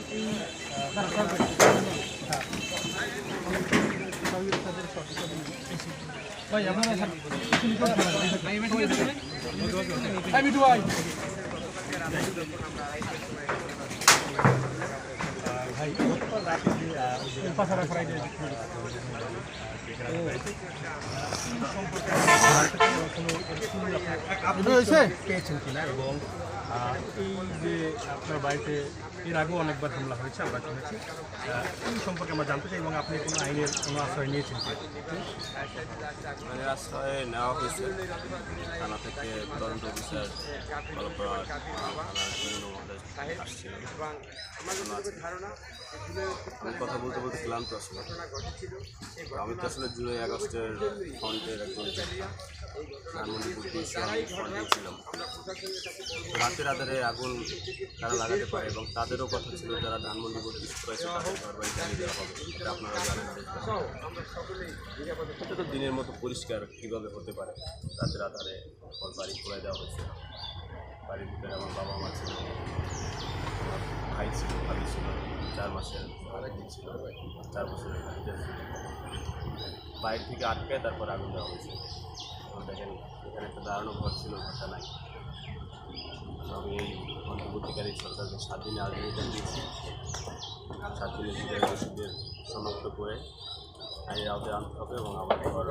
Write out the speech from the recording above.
ভাই আপনারা পেয়েছেন কিনা এবং এই যে আপনার বাড়িতে এর আগেও অনেকবার হামলা হয়েছে আমরা শুনেছি, এই সম্পর্কে আমরা জানতে চাই এবং আপনি কোনো আইনের কোনো আশ্রয় নিয়েছেন কি? আইনের আশ্রয় নেওয়া হয়েছে থানা থেকে তদন্ত অফিসার আসছিল। আমি কথা বলতে বলতে ক্লান্ত আসলে। আমি তো আসলে জুলাই আগস্টের ফ্রন্টের একজন ধানমন্ডি ফ্রন্টে ছিলাম। রাতের আধারে আগুন তারা লাগাতে পারে এবং তাদেরও কথা ছিল যারা ধানমন্ডি ভর্তি করেছে তাদের ঘর বাড়ি জ্বালিয়ে দেওয়া হবে, এটা আপনারা জানেন। এটা তো দিনের মতো পরিষ্কার কীভাবে হতে পারে? রাতের আধারে ঘর বাড়ি খোলাই দেওয়া হয়েছে। বাড়ির ভিতরে আমার বাবা মা ছিল, ভাই ছিল, ভাবি ছিল, 4 মাসের আরেকদিন ছিল, 4 বছরের ভাইটা ছিল। বাইরে থেকে আটকায় তারপর আগুন দেওয়া হয়েছে। দেখেন এখানে একটা দাঁড়ানো ঘর ছিল, ঘরটা নাই। আমি এই অন্তর্বর্তীকারী সরকারকে 7 দিনে আলটিমেটাম দিয়েছি। 7 দিনের ভিতরে দোষীদের শনাক্ত করে আইনের আওতায় আনতে হবে এবং আমার ঘর